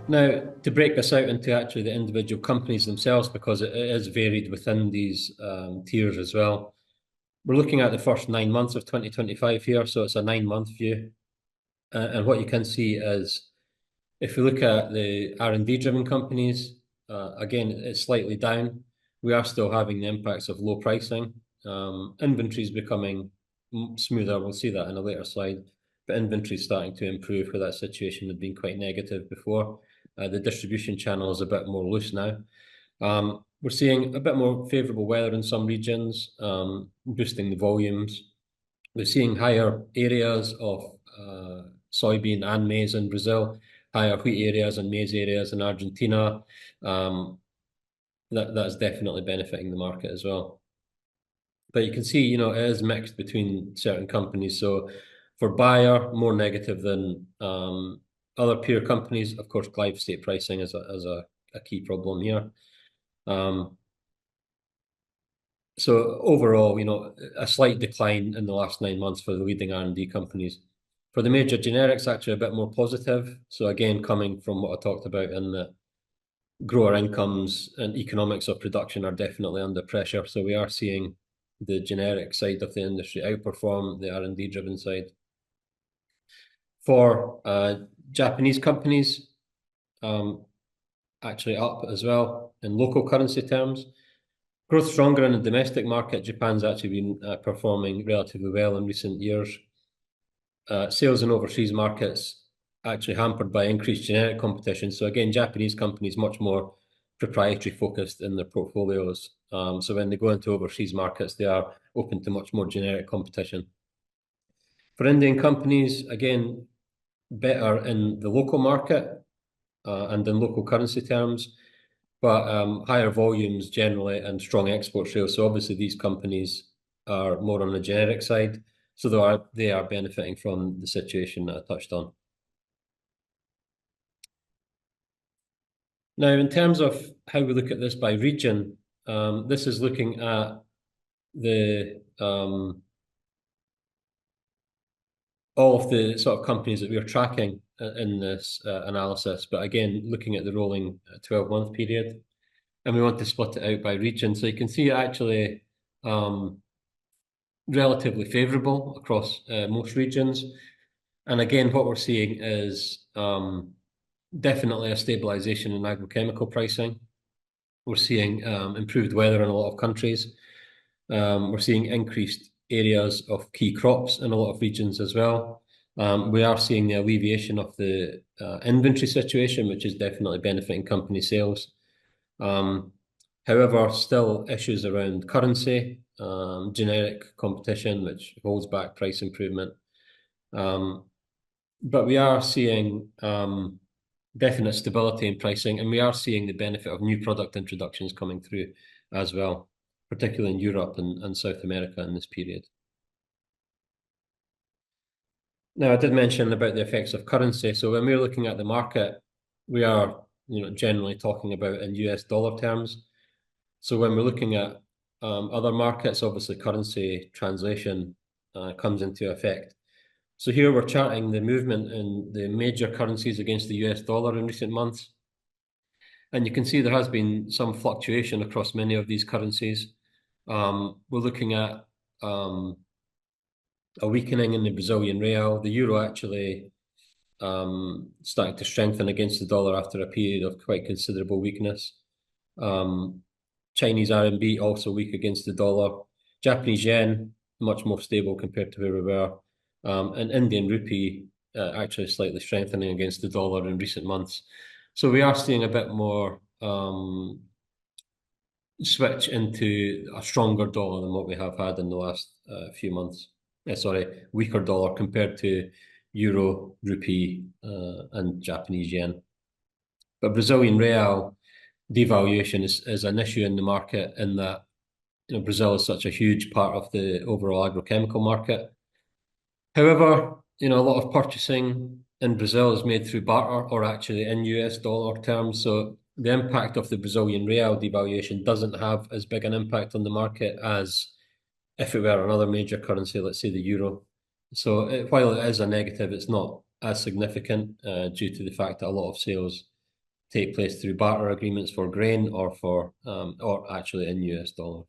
Now, to break this out into actually the individual companies themselves, because it is varied within these tiers as well. We're looking at the first 9 months of 2025 here, so it's a 9-month view. And what you can see is, if you look at the R&D driven companies, again, it's slightly down. We are still having the impacts of low pricing. Inventory is becoming smoother. We'll see that in a later slide. But inventory is starting to improve, where that situation had been quite negative before. The distribution channel is a bit more loose now. We're seeing a bit more favourable weather in some regions, boosting the volumes. We're seeing higher areas of soybean and maize in Brazil, higher wheat areas and maize areas in Argentina. That's definitely benefiting the market as well. But you can see, it is mixed between certain companies. So for Bayer, more negative than other peer companies. Of course, glyphosate pricing is a key problem here. So overall, a slight decline in the last 9 months for the leading R&D companies. For the major generics, actually a bit more positive. So again, coming from what I talked about in the grower incomes and economics of production are definitely under pressure. So we are seeing the generic side of the industry outperform the R&D driven side. For Japanese companies, actually up as well in local currency terms. Growth stronger in the domestic market. Japan's actually been performing relatively well in recent years. Sales in overseas markets actually hampered by increased generic competition. So again, Japanese companies much more proprietary focused in their portfolios. So when they go into overseas markets, they are open to much more generic competition. For Indian companies, again, better in the local market and in local currency terms, but higher volumes generally and strong export sales. So obviously these companies are more on the generic side. So they are benefiting from the situation that I touched on. Now, in terms of how we look at this by region, this is looking at the all of the sort of companies that we are tracking in this analysis, but again, looking at the rolling 12-month period, and we want to split it out by region. So you can see actually relatively favourable across most regions. And again, what we're seeing is definitely a stabilisation in agrochemical pricing. We're seeing improved weather in a lot of countries. We're seeing increased areas of key crops in a lot of regions as well. We are seeing the alleviation of the inventory situation, which is definitely benefiting company sales. However, still issues around currency, generic competition, which holds back price improvement. But we are seeing definite stability in pricing, and we are seeing the benefit of new product introductions coming through as well, particularly in Europe and South America in this period. Now, I did mention about the effects of currency. So when we're looking at the market, we are generally talking about in US dollar terms. So when we're looking at other markets, obviously currency translation comes into effect. So here we're charting the movement in the major currencies against the US dollar in recent months. And you can see there has been some fluctuation across many of these currencies. We're looking at a weakening in the Brazilian real, the euro actually starting to strengthen against the dollar after a period of quite considerable weakness. Chinese RMB also weak against the dollar. Japanese yen, much more stable compared to where we were. And Indian rupee actually slightly strengthening against the dollar in recent months. So we are seeing a bit more switch into a stronger dollar than what we have had in the last few months. Weaker dollar compared to euro, rupee, and Japanese yen. But Brazilian real devaluation is an issue in the market in that Brazil is such a huge part of the overall agrochemical market. However, a lot of purchasing in Brazil is made through barter or actually in US dollar terms. So the impact of the Brazilian real devaluation doesn't have as big an impact on the market as if it were another major currency, let's say the euro. So while it is a negative, it's not as significant due to the fact that a lot of sales take place through barter agreements for grain or actually in US dollar.